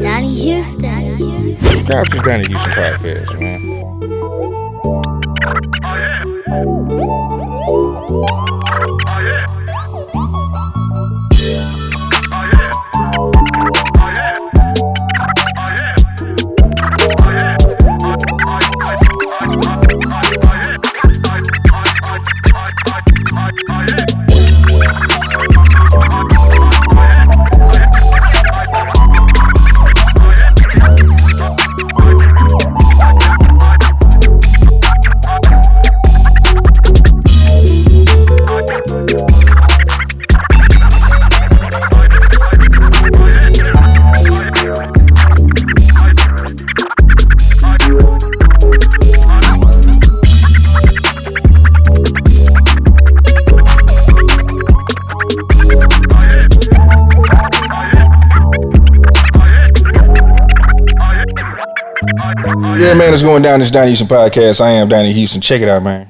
Donnie Houston. Subscribe to the Donnie Houston podcast, man. Yeah, man, it's going down this Donnie Houston podcast. I am Donnie Houston. Check it out, man.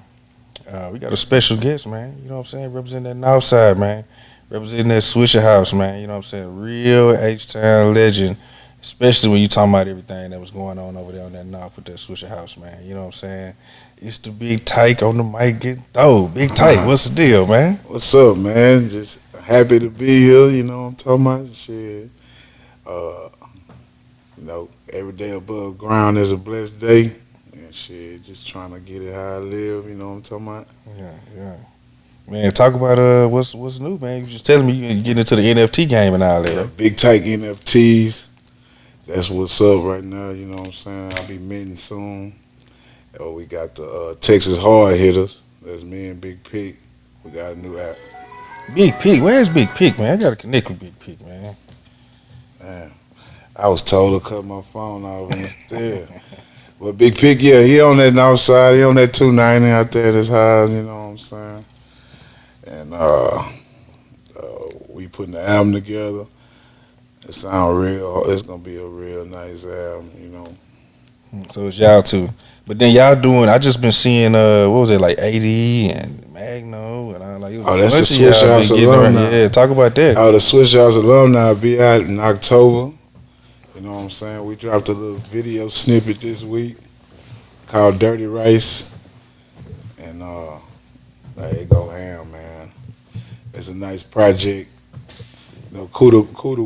We got a special guest, man. You know what I'm saying? Representing that Nawfside, man. Representing that Swishahouse, man. You know what I'm saying? Real H-Town legend. Especially when you talking about everything that was going on over there on that North with that Swishahouse, man. You know what I'm saying? It's the big Tike on the mic getting throw. Big Tike, what's the deal, man? What's up, man? Just happy to be here, you know what I'm talking about? Shit. Every day above ground is a blessed day. And shit, just trying to get it how I live, you know what I'm talking about? Yeah. Man, talk about what's new, man. You just telling me you getting into the NFT game and all that. Yeah, big Tike NFTs. That's what's up right now, you know what I'm saying? I'll be minting soon. We got the Texas Hard Hitters. That's me and Big Pig. We got a new app. Big Pig? Where's Big Pig, man? I got to connect with Big Pig, man. Man, I was told to cut my phone off instead. But Big Pig, yeah, he on that north side. He on that 290 out there at his house, you know what I'm saying? And we putting the album together. It sound real. It's going to be a real nice album, you know. So it's y'all too. But then y'all doing, I just been seeing, what was it, like 80 and Magno and all like. It was that's the Swishahouse Alumni. Yeah, talk about that. The Swishahouse Alumni be out in October. You know what I'm saying? We dropped a little video snippet this week called Dirty Rice. And there you go, ham, man. It's a nice project. You know, Kuda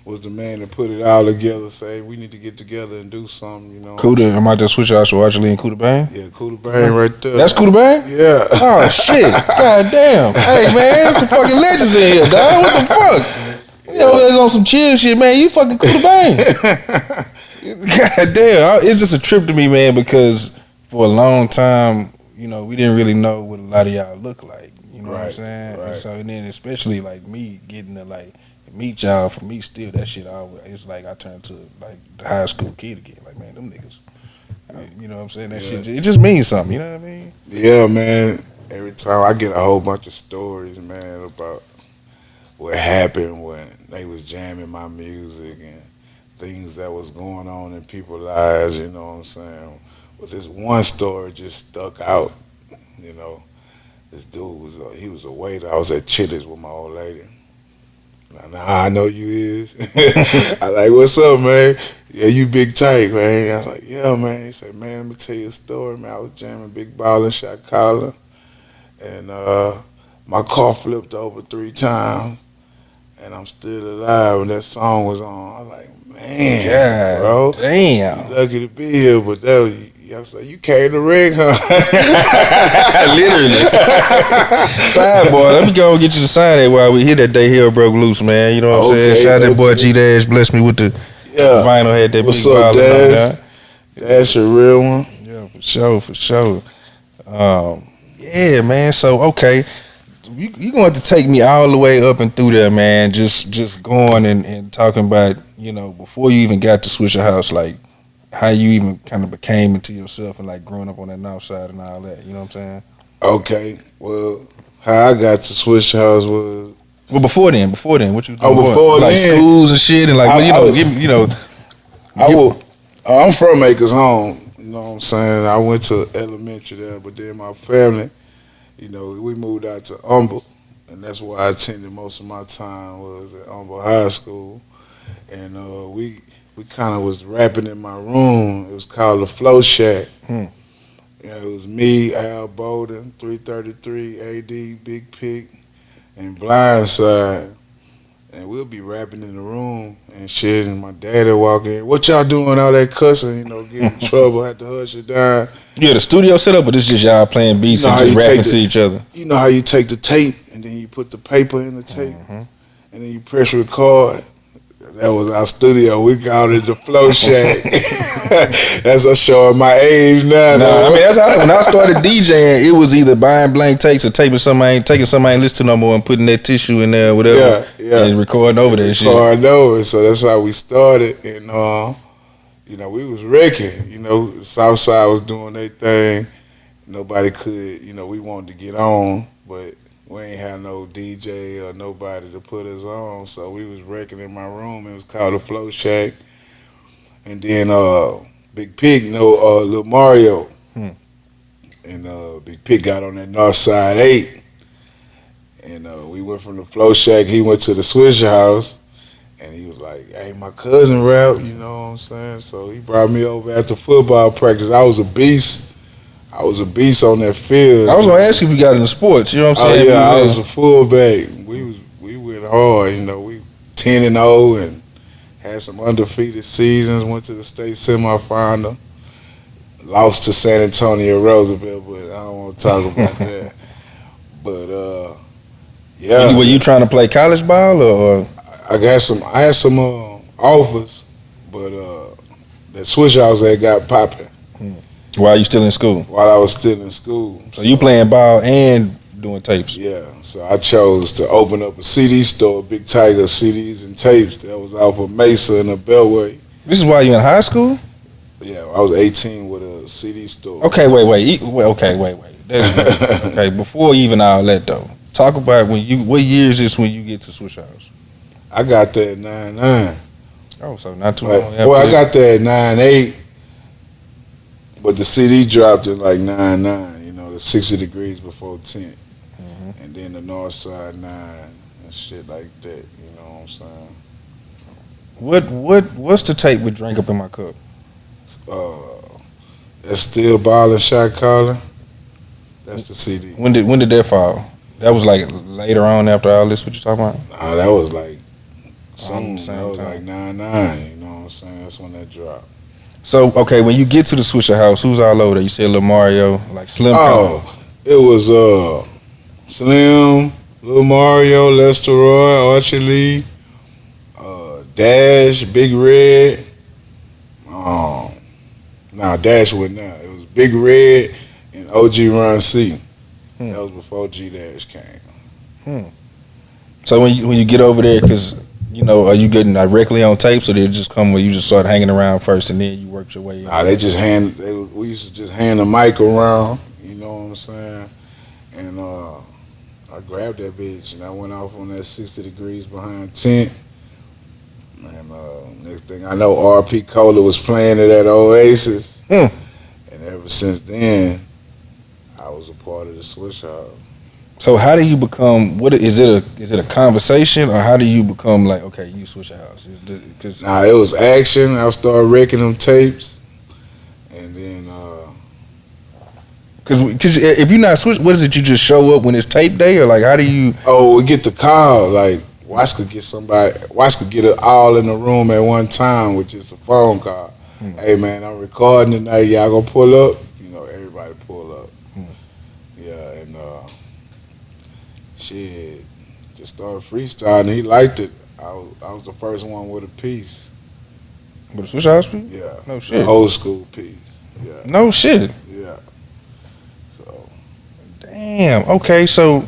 was the man that put it all together, say we need to get together and do something, you know. Kuda, am I just Swishahouse with Archie and Kuda Bang? Yeah, Kuda Bang right there. That's Kuda Bang? Yeah. Oh, shit. God damn. Hey, man, there's some fucking legends in here, dog. What the fuck? You know, on some chill shit, man. You fucking Kuda Bang. God damn. It's just a trip to me, man, because for a long time, you know, we didn't really know what a lot of y'all look like. You know what I'm saying? Right. And so, and then especially like me getting to like meet y'all, for me still, that shit always, it's like I turned to like the high school kid again. Like, man, them niggas, you know what I'm saying? That shit, it just means something, you know what I mean? Yeah, man. Every time I get a whole bunch of stories, man, about what happened when they was jamming my music and things that was going on in people's lives, you know what I'm saying? But this one story just stuck out, you know. This dude he was a waiter. I was at Chili's with my old lady. Now I know you is. I like, what's up, man? Yeah, you Big Tike, man. I was like, yeah, man. He said, man, let me tell you a story, man. I was jamming Big Ball and Shot Caller, and my car flipped over 3 times, and I'm still alive when that song was on. I was like, man, God, bro. Damn. You lucky to be here, but that was, I was like, you carried the rig, huh? Literally. Side boy, let me go and get you the sign that while we hit that day hell broke loose, man. You know what I'm saying? Shout out that boy G Dash, blessed me with the vinyl, had that What's big up, Dash? Dash a real one. Yeah, for sure. Yeah, man. So okay. You going to take me all the way up and through there, man. Just going and talking about, you know, before you even got to Swishahouse, like how you even kind of became into yourself and like growing up on that north side and all that. You know what I'm saying? Okay. Well, how I got to Swishahouse was. Well, before then, what you doing? Before like then, schools and shit, and like I'm from Acres Home. You know what I'm saying? I went to elementary there, but then my family, you know, we moved out to Humble, and that's where I attended most of my time was at Humble High School. and we kind of was rapping in my room. It was called the Flow Shack. Yeah, it was me, Al Bowden, 333, AD, Big Pick, and Blindside. And we'll be rapping in the room and shit, and my daddy walk in. What y'all doing? All that cussing, get in trouble, had to hush it down. Yeah, the studio set up, but it's just y'all playing beats and just rapping to each other. You know how you take the tape and then you put the paper in the tape, and then you press record. That was our studio. We called it the Flow Shack. That's a showing my age now. No, I mean that's how when I started DJing, it was either buying blank takes or taping something taking something I ain't listen to no more and putting that tissue in there, whatever, and recording over that shit. Recording over, so that's how we started, and we was wrecking. Southside was doing their thing. Nobody could, we wanted to get on, but we ain't had no DJ or nobody to put us on, so we was wrecking in my room. It was called the Flow Shack. And then Big Pig know Lil Mario. And Big Pig got on that Northside 8. And we went from the Flow Shack, he went to the Swishahouse, and he was like, hey, my cousin rap, you know what I'm saying? So he brought me over after football practice. I was a beast on that field. I was gonna ask you if you got into sports. You know what I'm saying? Oh yeah, I was a fullback. We went hard. We 10-0 and had some undefeated seasons. Went to the state semifinal. Lost to San Antonio Roosevelt, but I don't want to talk about that. But yeah. Were you trying to play college ball or? I had some offers, but that Swishahouse had got popping. While you still in school? While I was still in school. So you playing ball and doing tapes? Yeah. So I chose to open up a CD store, Big Tiger CDs and tapes. That was off of Mesa and a Beltway. This is while you in high school? Yeah, I was 18 with a CD store. Okay, wait. Okay, before even all that though, talk about what year is this when you get to Swishahouse? I got there at 99. Oh, so not too long. Well, I got there at 98. But the CD dropped at like 99, the 60 degrees before 10. And then the North Side 9 and shit like that, you know what I'm saying? What's the tape with Drink Up in My Cup? That's Still Ballin' Shot Calling. That's the CD. When did that fall? That was like later on after all this, what you talking about? Nah, that was like Same that was time. like 99, you know what I'm saying? That's when that dropped. So, okay, when you get to the Swishahouse, who's all over there? You said Lil Mario, like Slim. It was Slim, Lil Mario, Lester Roy, Archie Lee, Dash, Big Red. Dash wasn't there. It was Big Red and OG Ron C. That was before G Dash came. So when you get over there, because are you getting directly on tapes, or did it just come where you just started hanging around first and then you worked your way in? Nah, we used to just hand the mic around, you know what I'm saying? And I grabbed that bitch and I went off on that 60 degrees behind tent. And next thing I know, RP Cola was playing it at Oasis. And ever since then, I was a part of the Swishahouse. So how do you become? Is it a conversation, or how do you become like, okay, you Swishahouse? It was action. I started wrecking them tapes, and then because if you're not Swish, what is it? You just show up when it's tape day, or like how do you? Oh, we get the call. Like Watch could get it all in the room at one time, which is a phone call. Hey man, I'm recording tonight. Y'all gonna pull up? Everybody pull up. Yeah, and shit, just started freestyling. He liked it. I was the first one with a piece. With a Swishahouse piece? Yeah. No shit. Old school piece. Yeah. No shit. Yeah. So. Damn. Okay, so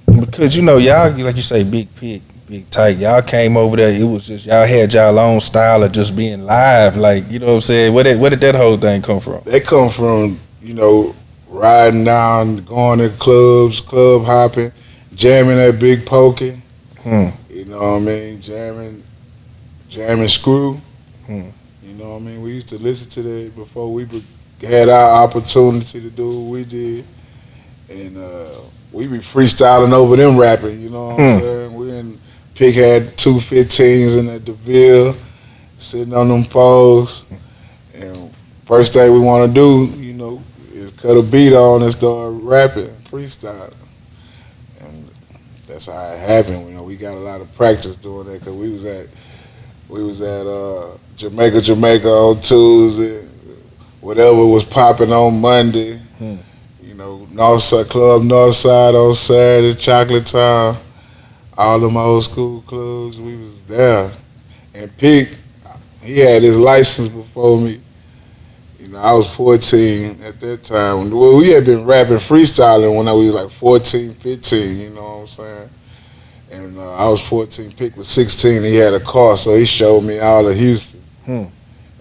because y'all, like you say, Big Pig, Big Tike, y'all came over there. It was just y'all had y'all own style of just being live. Like, you know what I'm saying? Where did that whole thing come from? That come from riding down, going to clubs, club hopping, jamming at Big Pokey. You know what I mean? Jamming Screw. You know what I mean? We used to listen to that before we had our opportunity to do what we did. And we be freestyling over them rapping, you know what I'm saying? We in Pick had 215s in that DeVille, sitting on them poles. And first thing we want to do, you know, is cut a beat on and start rapping, freestyle. And that's how it happened. You know, we got a lot of practice doing that because we was at Jamaica on Tuesday. Whatever was popping on Monday. You know, Northside on Saturday, Chocolate Town. All them old school clubs, we was there. And Pick, he had his license before me. You know, I was 14 at that time. Well, we had been rapping freestyling when I was like 14, 15, you know what I'm saying? And I was 14, Pick was 16, he had a car, so he showed me all of Houston. And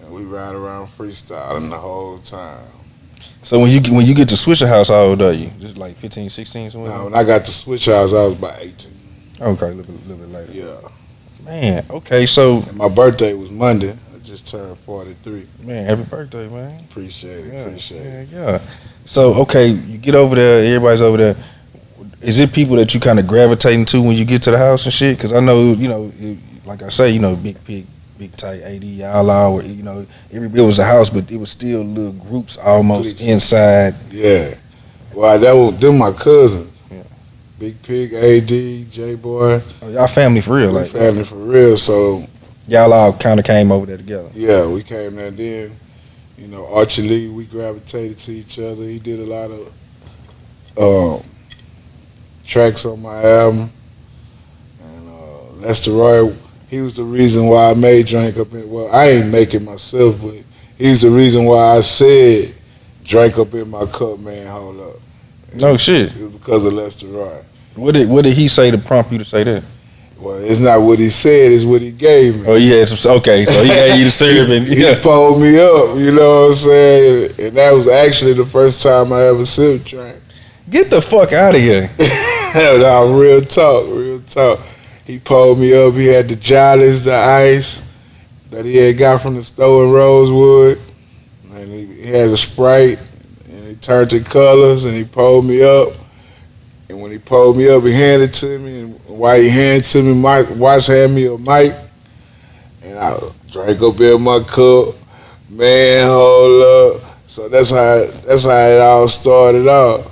we ride around freestyling the whole time. So when you get to Swishahouse, how old are you? Just like 15, 16, something? Now, when I got to Swishahouse, I was about 18. Okay, a little bit later. Yeah. Man, okay, so... And my birthday was Monday. I just turned 43. Man, happy birthday, man. Appreciate it. Yeah. So, okay, you get over there, everybody's over there. Is it people that you kind of gravitating to when you get to the house and shit? Because I know, you know, like I say, you know, Big Pig, Big Tike, AD, y'all out, you know, it was a house, but it was still little groups almost inside. Yeah. Well, them my cousins. Big Pig, AD, J-Boy. Oh, y'all family for real, like family for real. So y'all all kind of came over there together. Yeah, we came there. Then, you know, Archie Lee, we gravitated to each other. He did a lot of tracks on my album. And Lester Roy, he was the reason why I made Drink Up in. Well, I ain't make it myself, but he's the reason why I said Drink Up in My Cup, man. Hold up. No shit. It was because of Lester Roy. What did he say to prompt you to say that? Well, it's not what he said, it's what he gave me. Oh, yes. Okay, so he gave you the syrup and... He pulled me up, you know what I'm saying? And that was actually the first time I ever sipped drink. Get the fuck out of here. No, real talk. He pulled me up. He had the Jollies, the ice that he had got from the store in Rosewood. And he had a Sprite. And he turned to colors and he pulled me up. And when he pulled me up, he handed it to me. And while he handed it to me, Watts handed me a mic. And I drank up in my cup. Man, hold up. So that's how it all started off.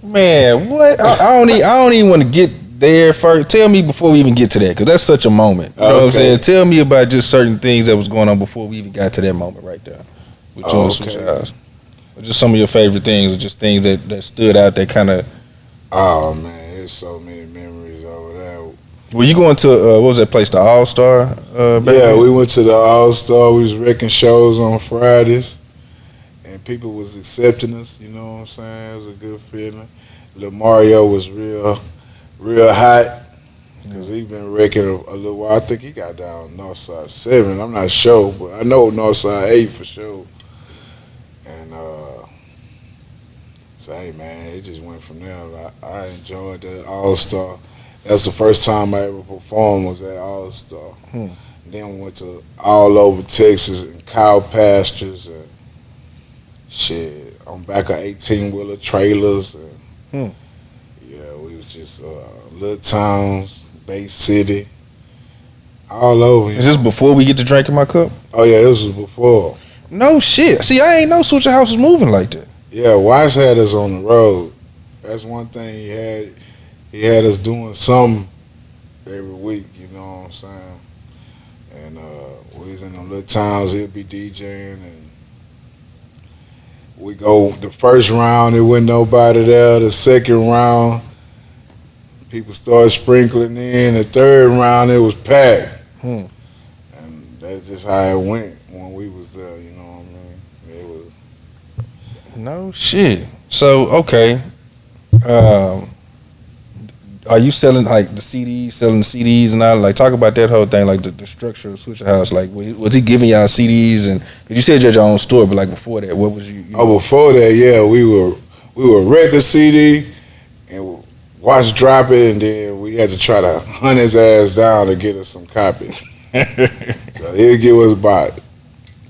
Man, what? I don't even want to get there first. Tell me before we even get to that, because that's such a moment. You know what I'm saying? Tell me about just certain things that was going on before we even got to that moment right there with you and Swishahouse. Just some of your favorite things, or just things that stood out that kind of... Oh, man, there's so many memories over there. Were you going to, what was that place, the All-Star? Yeah, we went to the All-Star. We was wrecking shows on Fridays. And people was accepting us, you know what I'm saying? It was a good feeling. Lil Mario was real hot. Because he been wrecking a little while. I think he got down Northside 7. I'm not sure, but I know Northside 8 for sure. And so, hey, man, it just went from there. I enjoyed that All-Star. That's the first time I ever performed was at All-Star. Then we went to all over Texas and cow pastures and shit. On back of 18-wheeler trailers. And, yeah, we was just little towns, Bay City, all over. Is this before we get to Drinkin My Cup? Oh, yeah, this was before. No shit. See, I ain't know Swishahouse was moving like that. Yeah, Watts had us on the road. That's one thing he had. He had us doing something every week, you know what I'm saying? And we was in them little towns, he'd be DJing, and we go, the first round, there wasn't nobody there. The second round, people started sprinkling in. The third round, it was packed. And that's just how it went when we was there, you know what I mean? It was... No shit. So, okay. Are you selling like the CDs, and all? Like, talk about that whole thing, like the structure of Swishahouse. Like, was he giving y'all CDs? And cause you said you had your own store, but like before that, what was you? Before that, yeah, we were record CD, and watch drop it, and then we had to try to hunt his ass down to get us some copies. So he'll give us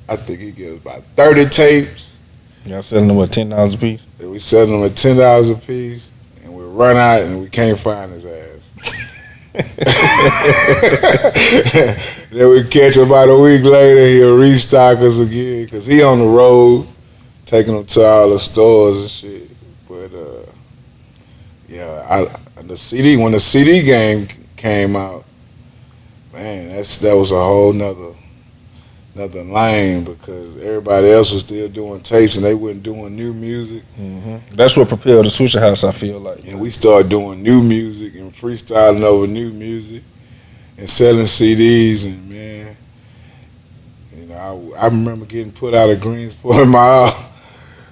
I think he give us about 30 tapes. Y'all selling them at $10 a piece? And we selling them at $10 a piece. We run out and we can't find his ass. Then we catch him about a week later. He'll restock us again because he on the road, taking them to all the stores and shit. But yeah, the CD when the CD game came out, man, that was a whole nother lane because everybody else was still doing tapes and they wasn't doing new music. Mm-hmm. That's what propelled the Swishahouse, I feel like. And we started doing new music and freestyling over new music and selling CDs. And man, you know, I remember getting put out of Greensport Mall,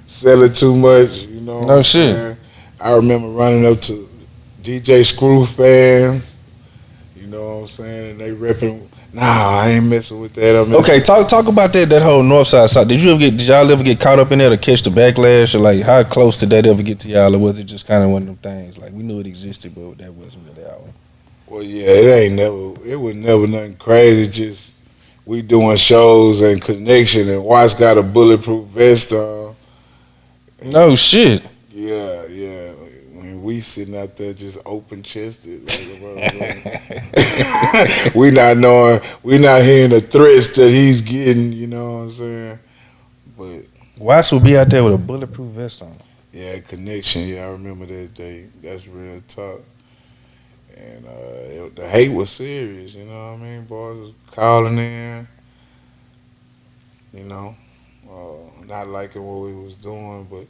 selling too much. You know, no shit. Man? I remember running up to DJ Screw fans. You know what I'm saying? And they repping. Nah, I ain't messing with that. Okay, talk about that whole Northside side. Did y'all ever get caught up in there to catch the backlash, or like how close did that ever get to y'all, or was it just kind of one of them things like we knew it existed, but that wasn't really our one? Well, yeah, it was never nothing crazy. Just we doing shows and connection, and Watts got a bulletproof vest on. No shit. Yeah. We sitting out there just open chested. We not hearing the threats that he's getting, you know what I'm saying? But Watts will be out there with a bulletproof vest on. Yeah, connection. Yeah, I remember that day. That's real talk. And the hate was serious, you know what I mean? Boys was calling in, you know, not liking what we was doing, but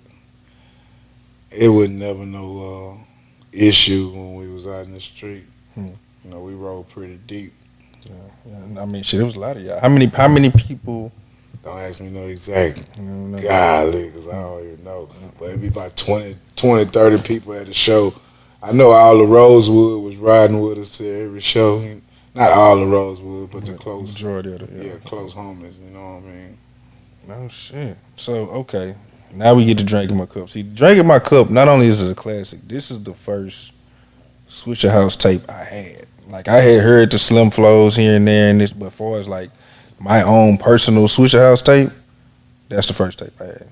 it was never no issue when we was out in the street. You know, we rolled pretty deep. Yeah. I mean, shit, it was a lot of y'all. How many people? Don't ask me no exact. Golly, because I don't even know. But it'd be about 20, 30 people at the show. I know all the Rosewood was riding with us to every show. Not all the Rosewood, but the close majority of it. Yeah, close homies. You know what I mean? No shit. So okay. Now we get to Drinkin My Cup. See, Drinkin My Cup, not only is it a classic, this is the first Swishahouse tape I had. Like, I had heard the Slim Flows here and there, and this, but as far as, like, my own personal Swishahouse tape, that's the first tape I had.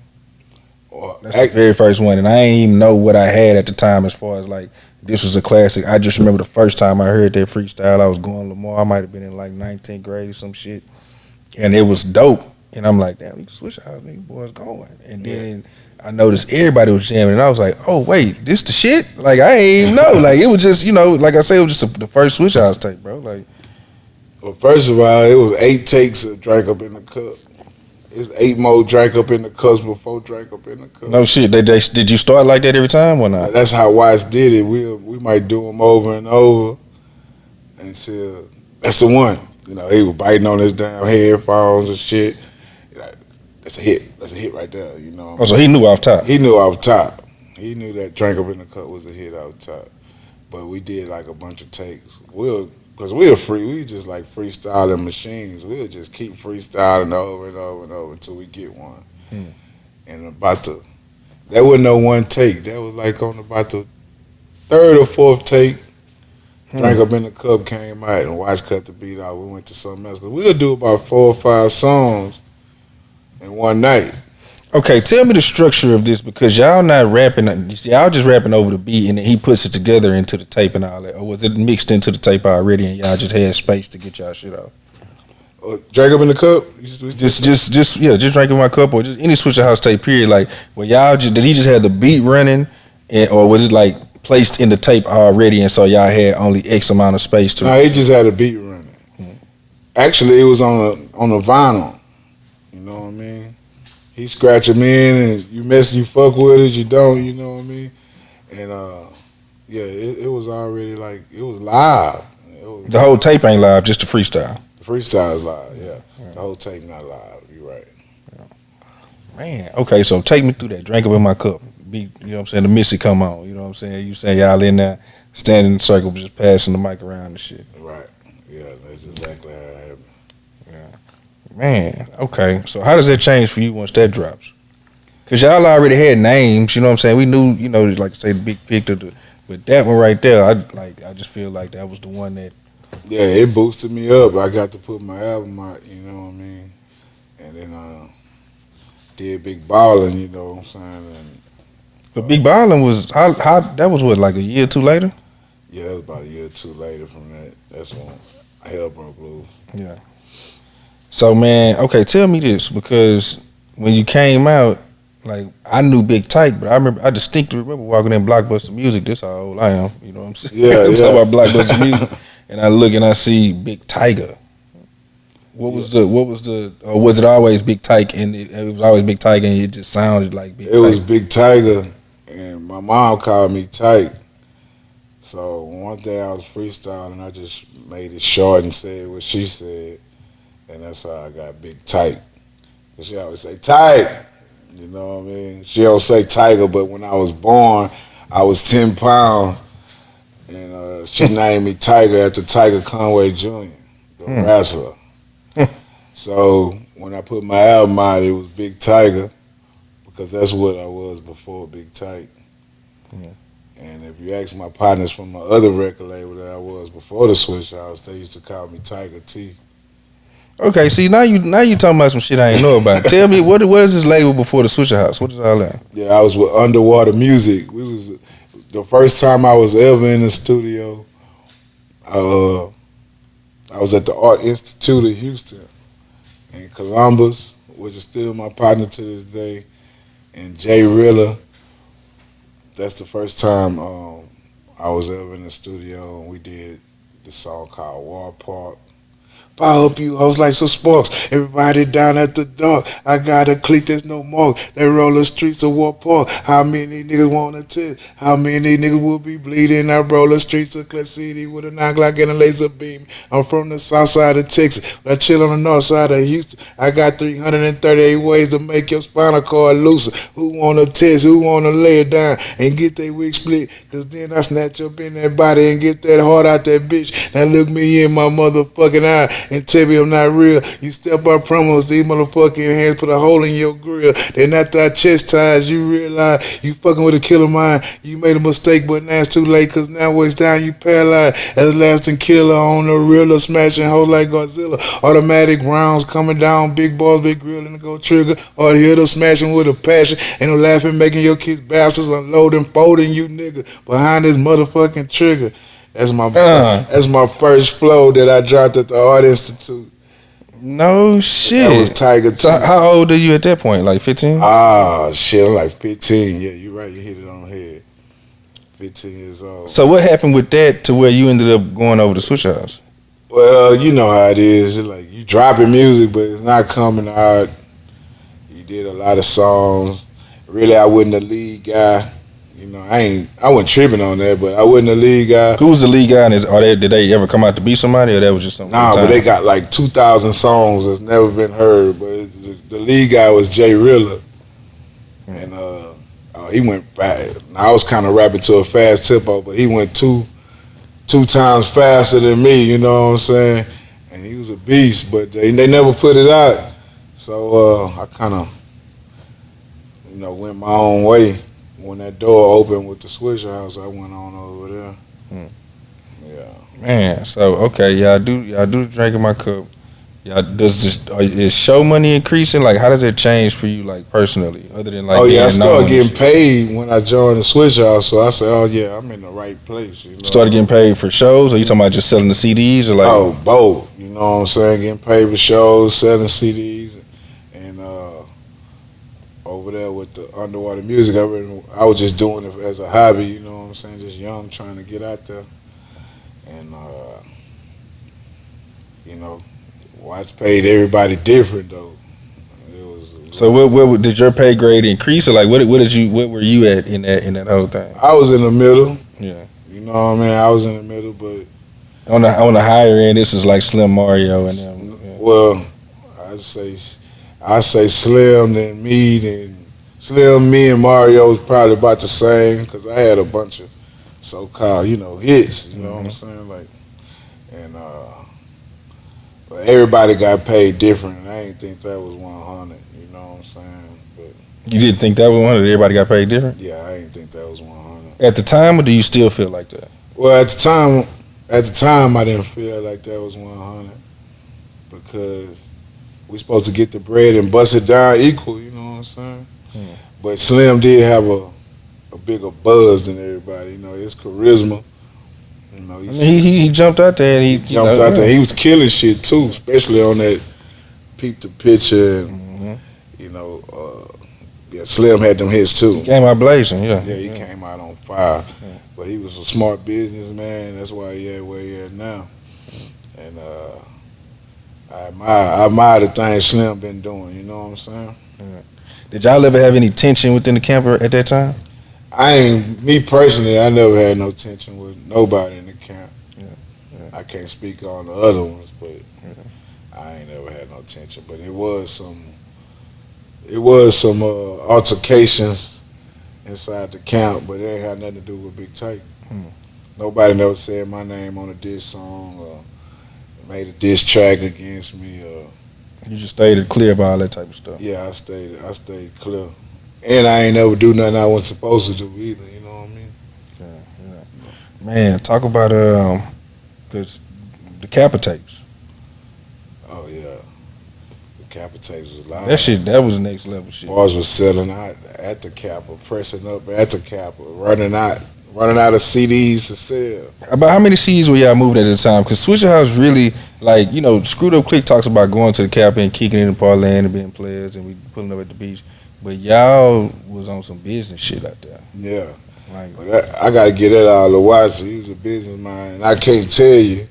That's the very first one, and I ain't even know what I had at the time as far as, like, this was a classic. I just remember the first time I heard that freestyle, I was going to Lamar. I might have been in, like, 19th grade or some shit, and it was dope. And I'm like, damn, we can Swishahouse, nigga, boys going. And then I noticed everybody was jamming, and I was like, oh, wait, this the shit? Like, I ain't even know. Like, it was just, you know, like I said, it was just the first Swishahouse tape, bro. Like, well, first of all, it was 8 takes of Drink Up in the Cup. It's 8 more Drink Up in the Cups before Drink Up in the Cup. No shit. Did you start like that every time or not? That's how Watts did it. We might do them over and over until that's the one. You know, he was biting on his damn headphones and shit. That's a hit. That's a hit right there, you know. Oh, so he knew off top. He knew off top. He knew that Drink Up in the Cup was a hit off top. But we did like a bunch of takes. Because we were free. We just like freestyling machines. We'll just keep freestyling over and over and over until we get one. And that wasn't no one take. That was like on about the 3rd or 4th take. Drink Up in the Cup came out and Watch cut the beat out. We went to something else. Because we'll do about 4 or 5 songs in one night. Okay, tell me the structure of this, because y'all not rapping, y'all just rapping over the beat and then he puts it together into the tape and all that, or was it mixed into the tape already and y'all just had space to get y'all shit off? Drink Up in the Cup? Just Drinkin My Cup, or just any Swishahouse tape period. Like, well, y'all did he just have the beat running, or was it like placed in the tape already and so y'all had only X amount of space to? No, he just had a beat running. Actually, it was on a vinyl. You know what I mean? He scratch them in, and you fuck with it, you don't, you know what I mean? And it was already like, it was live. The whole tape ain't live, just the freestyle. The freestyle is live, yeah. The whole tape not live, you're right. Yeah. Man, okay, so take me through that. Drink Up in My Cup. You know what I'm saying? The Missy come on, you know what I'm saying? You saying y'all in there, standing in the circle, just passing the mic around and shit. Right, yeah, that's exactly how it happened. Man, okay. So how does that change for you once that drops? Because y'all already had names, you know what I'm saying? We knew, you know, like I say, the big picture. But that one right there, I just feel like that was the one that... Yeah, it boosted me up. I got to put my album out, you know what I mean? And then did Big Ballin', you know what I'm saying? And, but Big Ballin' was, how that was what, like a year or two later? Yeah, that was about a year or two later from that. That's when Hell Broke Loose. Yeah. So man, okay, tell me this, because when you came out, like I knew Big Tike, but I distinctly remember walking in Blockbuster Music. This how old I am, you know what I'm saying? Yeah, I'm yeah. talking about Blockbuster Music, and I look and I see Big Tiger. What was the or was it always Big Tike, and it was always Big Tike and it just sounded like Big Tike? It was Big Tiger, and my mom called me Tike. So one day I was freestyling, I just made it short and said what she said, and that's how I got Big Tike. Cause she always say Tike, you know what I mean? She don't say Tiger, but when I was born, I was 10 pounds, and she named me Tiger after Tiger Conway Jr., the wrestler. So when I put my album out, it was Big Tiger, because that's what I was before Big Tike. Yeah. And if you ask my partners from my other record label that I was before the Swishahouse, they used to call me Tiger T. Okay, see now you talking about some shit I ain't know about. Tell me what is this label before the Swishahouse? What is all that? Yeah, I was with Underwater Music. We was the first time I was ever in the studio. I was at the Art Institute of Houston in Columbus, which is still my partner to this day, and Jay Rilla. That's the first time I was ever in the studio, and we did the song called War Park. Fire up you hoes like some sparks. Everybody down at the dock. I got a clique, there's no mark. They roll the streets of War Park. How many niggas want to test? How many niggas will be bleeding? I roll the streets of Class City with a 9 Glock and a laser beam. I'm from the south side of Texas, but I chill on the north side of Houston. I got 338 ways to make your spinal cord looser. Who want to test? Who want to lay it down and get their wig split? Cause then I snatch up in that body and get that heart out that bitch. Now look me in my motherfucking eye and tell me I'm not real. You step up promos, these motherfucking hands put a hole in your grill. Then after I chastise, you realize you fucking with a killer mind. You made a mistake, but now it's too late, cause now it's down, you paralyzed. As lasting killer on the real, smashing hoes like Godzilla. Automatic rounds coming down, big balls, big grill, and go trigger. Or the hitter smashing with a passion. Ain't no laughing, making your kids bastards, unloading, folding you nigga behind this motherfucking trigger. That's my first flow that I dropped at the Art Institute. No shit. That was Tiger T. So how old are you at that point? Like 15? Ah, shit, I'm like 15. Yeah, you're right. You hit it on the head. 15 years old. So what happened with that to where you ended up going over to Swishahouse? Well, you know how it is. It's like you dropping music, but it's not coming out. You did a lot of songs. Really, I wasn't the lead guy. You know, I wasn't tripping on that, but I wasn't the lead guy. Who was the lead guy? And did they ever come out to be somebody, or that was just something? Nah, but they got like 2,000 songs that's never been heard. But the lead guy was Jay Rilla, and he went fast. I was kind of rapping to a fast tempo, but he went two times faster than me. You know what I'm saying? And he was a beast, but they never put it out. So I kind of, went my own way. When that door opened with the Swishahouse, I went on over there. Yeah. Man, so okay, y'all do Drinkin My Cup. Is show money increasing? Like, how does it change for you, like personally, other than like? Oh yeah, I started getting paid when I joined the Swishahouse. So I said, oh yeah, I'm in the right place. You know? Started getting paid for shows, or you talking about just selling the CDs, or like? Oh, both. You know what I'm saying? Getting paid for shows, selling CDs, and over there with the Underwater Music, I was just doing it as a hobby. You know what I'm saying? Just young, trying to get out there, and Watch paid everybody different though. So what did your pay grade increase, or like what were you at in that whole thing? I was in the middle. Yeah. You know what I mean? I was in the middle, but on the higher end, this is like Slim Mario and them. Yeah. Well, I say Slim, then me, then Slim, me, and Mario was probably about the same because I had a bunch of so-called, hits. You know what I'm saying? Like, and but everybody got paid different, and I didn't think that was 100. You know what I'm saying? But you didn't think that was 100? Everybody got paid different? Yeah, I didn't think that was 100. At the time, or do you still feel like that? Well, at the time, I didn't feel like that was 100 because we supposed to get the bread and bust it down equal. You know what I'm saying? But Slim did have a bigger buzz than everybody. His charisma You know, I mean, he jumped out there and he jumped out there. He was killing shit too, especially on that Peep the Picture. And, you know, yeah, Slim had them hits too. He came out blazing, yeah. Yeah, he came out on fire. Yeah. But he was a smart businessman. That's why he at where he at now. And I admire the things Slim been doing. You know what I'm saying? Yeah. Did y'all ever have any tension within the camp at that time? Me personally, I never had no tension with nobody in the camp. Yeah. I can't speak on the other ones, but I ain't never had no tension. But it was some altercations inside the camp, but it ain't had nothing to do with Big Tike. Nobody never said my name on a diss song or made a diss track against me. You just stayed clear about all that type of stuff. Yeah, I stayed clear. And I ain't never do nothing I wasn't supposed to do either, you know what I mean? Yeah. Man, talk about cause the Kappa tapes. Oh yeah. The Kappa tapes was live. That was next level shit. Bars was selling out at the Kappa, pressing up at the Kappa, running out of CDs to sell. About how many CDs were y'all moving at the time? Because Swishahouse really, like, you know, Screwed Up Click talks about going to the Kappa and kicking in the parlay and being players and we pulling up at the beach. But y'all was on some business shit out there. Yeah. Like, but I got to get that out of the watch. He was a businessman. And I can't tell you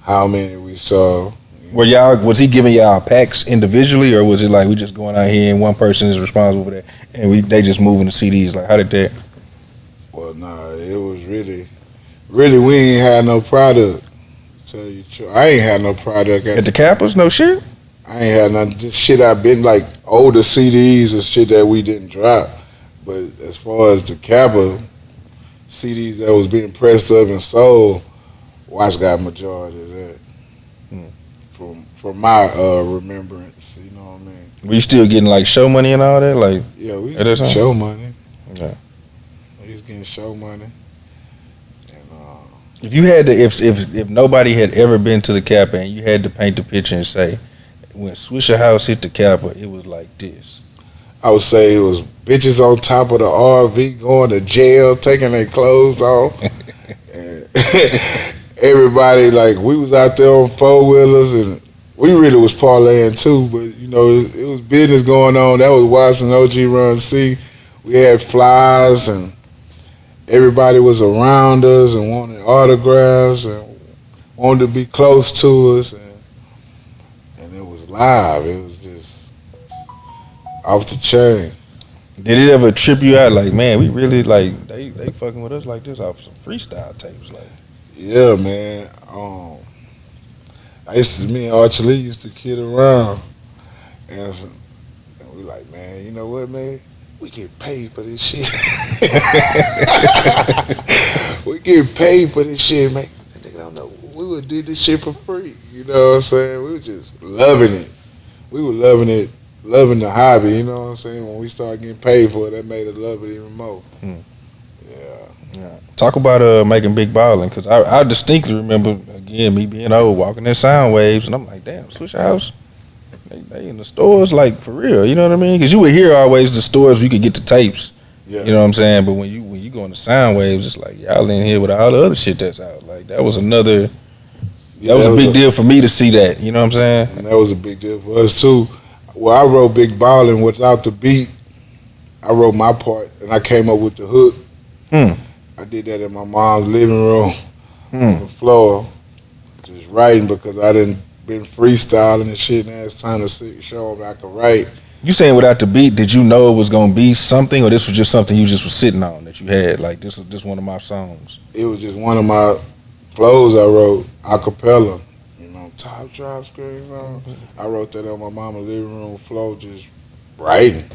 how many we saw. Was he giving y'all packs individually, or was it like we just going out here and one person is responsible for that and they just moving the CDs? Like, how did that? Well, nah, it was really we ain't had no product. To tell you the truth, I ain't had no product at the Kappas. No shit. I ain't had nothing. Just shit I've been like older CDs or shit that we didn't drop. But as far as the Kappa CDs that was being pressed up and sold, Watch got majority of that. From my remembrance, you know what I mean. Were you still getting like show money and all that? Like, yeah, we was getting show money. Yeah, we was getting show money. And if you had to, if nobody had ever been to the Kappa and you had to paint the picture and say, when Swishahouse hit the Kappa, it was like this. I would say it was bitches on top of the RV going to jail, taking their clothes off. And everybody, like, we was out there on four-wheelers, and we really was parlaying too, but, you know, it was business going on. That was Watson OG Run C. We had flyers, and everybody was around us and wanted autographs and wanted to be close to us. And it was live. It was just off the chain. Did it ever trip you out? Like, man, we really, like, they fucking with us like this off some freestyle tapes, like. Yeah, man. Me and Archie Lee used to kid around, and we like, man, you know what, man? We get paid for this shit. We get paid for this shit, man. That nigga don't know. We would do this shit for free. You know what I'm saying? We were just loving it. We were loving it, loving the hobby. You know what I'm saying? When we started getting paid for it, that made us love it even more. Yeah. Talk about making big ballin', because I distinctly remember, again, me being old, walking in sound waves, and I'm like, damn, Swishahouse, they in the stores, like, for real, you know what I mean? Because you would hear always the stores where you could get the tapes, you know what I'm saying? But when you go into sound waves, it's like, y'all in here with all the other shit that's out. Like, that was another, that was a big deal for me to see that, you know what I'm saying? And that was a big deal for us, too. Well, I wrote Big Ballin' without the beat. I wrote my part, and I came up with the hook. I did that in my mom's living room on the floor, just writing, because I didn't been freestyling and shit, and it's time to show them I could write. You saying without the beat, did you know it was gonna be something, or this was just something you just was sitting on that you had? Like, this was just one of my songs. It was just one of my flows I wrote a cappella. You know, top drop screams on. I wrote that on my mama's living room floor, just writing.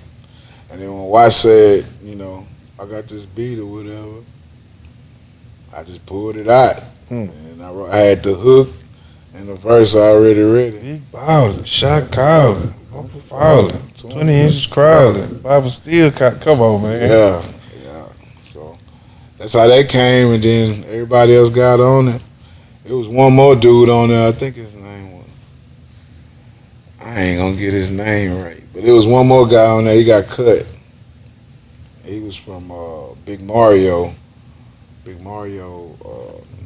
And then when Watch said, you know, I got this beat or whatever, I just pulled it out. And I had the hook and the verse already ready. Big ballin', shot callin', bumper fallin', 20 inches crawlin', Bible still come on, man. Yeah. So that's how that came, and then everybody else got on it. It was one more dude on there, I think his name was, I ain't gonna get his name right, but it was one more guy on there, he got cut. He was from Big Mario. Big Mario,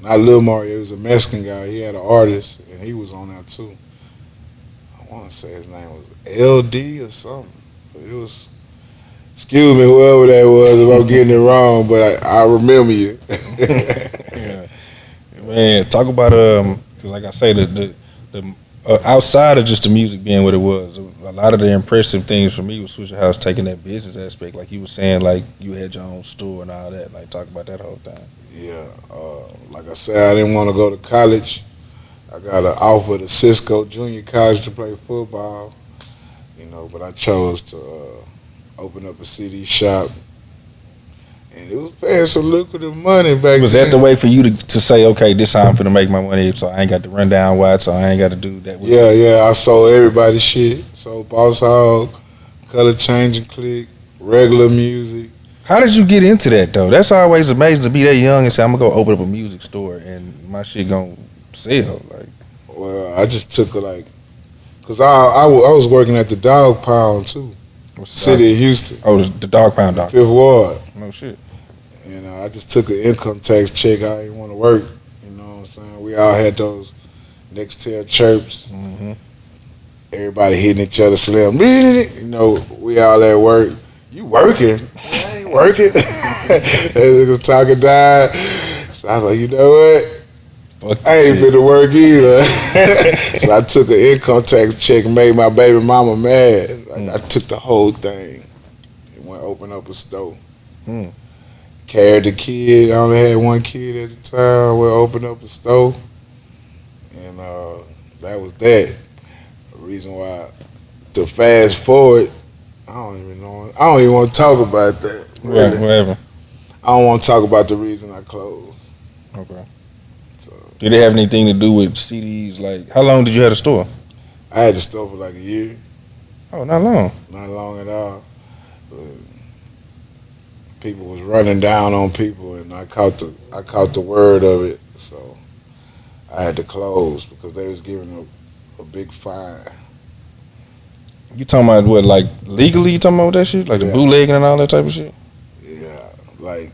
not Lil Mario, he was a Mexican guy. He had an artist, and he was on there too. I want to say his name was LD or something. But it was, excuse me, whoever that was, if I'm getting it wrong, but I remember you. Yeah. Man, talk about cause like I say, the outside of just the music being what it was, a lot of the impressive things for me was Swishahouse taking that business aspect, like you were saying, like you had your own store and all that. Like talk about that whole thing. Yeah, like I said, I didn't want to go to college. I got an offer to Cisco Junior College to play football, but I chose to open up a CD shop, and it was paying some lucrative money back then. Was that the way for you to say, okay, this how I'm finna make my money, so I ain't got to run down watch, so I ain't got to do that? Yeah, I sold everybody shit. Sold Boss Hog, Color Changing Click, regular music. How did you get into that though? That's always amazing to be that young and say I'm gonna go open up a music store and my shit gonna sell. Like, well, I just took it like, cause I was working at the Dog Pound too, City of Houston. Oh, the Dog Pound Dog. Fifth Ward. No shit. And I just took an income tax check. I didn't want to work. You know what I'm saying? We all had those next tail chirps. Mm-hmm. Everybody hitting each other slim. We all at work. You working? I ain't working. They talking died. So I was like, you know what? Fuck I ain't shit. been to work either. So I took an income tax check and made my baby mama mad. Like I took the whole thing and went open up a store. Mm. Carried the kid. I only had one kid at the time. We opened up a store, and that was that. The reason why, to fast forward, I don't even know. I don't even want to talk about that. Right, whatever. I don't want to talk about the reason I closed. Okay. So Did it have anything to do with CDs? Like, how long did you have the store? I had the store for like a year. Oh, not long. Not long at all. But people was running down on people, and I caught the word of it. So I had to close because they was giving a big fine. You talking about what, like legally? You talking about that shit, like the Yeah. bootlegging and all that type of shit? Yeah, like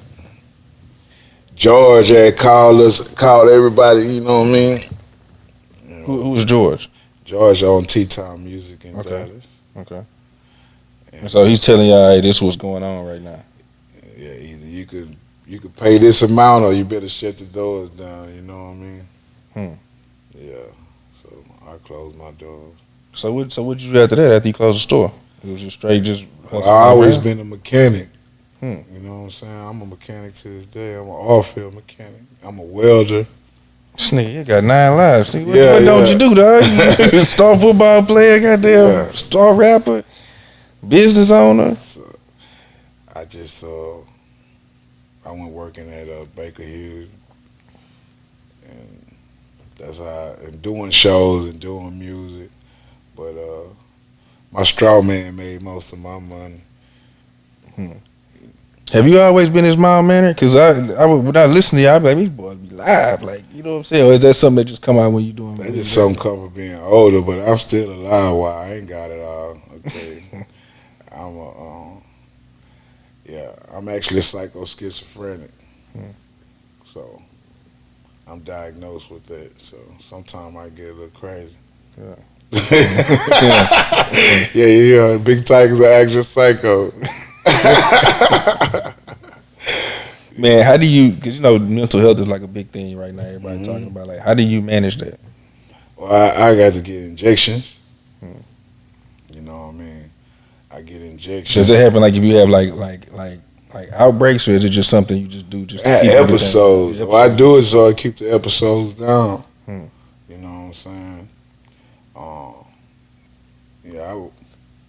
George had called everybody. You know what I mean? Who was George? George on T-Town Music in Okay. Dallas. Okay. And so he's telling y'all, hey, this is what's going on right now. Yeah, either you could pay this amount or you better shut the doors down. You know what I mean? Yeah. So I closed my doors. So what you do after that? After you closed the store, it was just straight just. Well, I always been a mechanic. Hmm. You know what I'm saying? I'm a mechanic to this day. I'm an off-field mechanic. I'm a welder. This nigga, you got 9 lives. Nigga, Yeah, what don't yeah. you do, dog? You star football player, goddamn Yeah. star rapper, business owner. So I just I went working at Baker Hughes, and that's how and doing shows and doing music. But my straw man made most of my money. Have you always been this mild mannered? Cause I would, when I listen to you, I'd be like, these boys be live, like, you know what I'm saying? Or is that something that just come out when you doing? That just something come from being older, but I'm still alive. Why I ain't got it all. I tell you, I'm actually psycho-schizophrenic. So I'm diagnosed with that. So sometimes I get a little crazy. Yeah, Big Tike is an actual psycho. Man, how do you? Cause mental health is like a big thing right now. Everybody talking about, like, how do you manage that? Well, I got to get injections. You know what I mean? I get injections. Does it happen like if you have like outbreaks, or is it just something you just do just to keep everything- episodes? Well, I do it so I keep the episodes down. You know what I'm saying?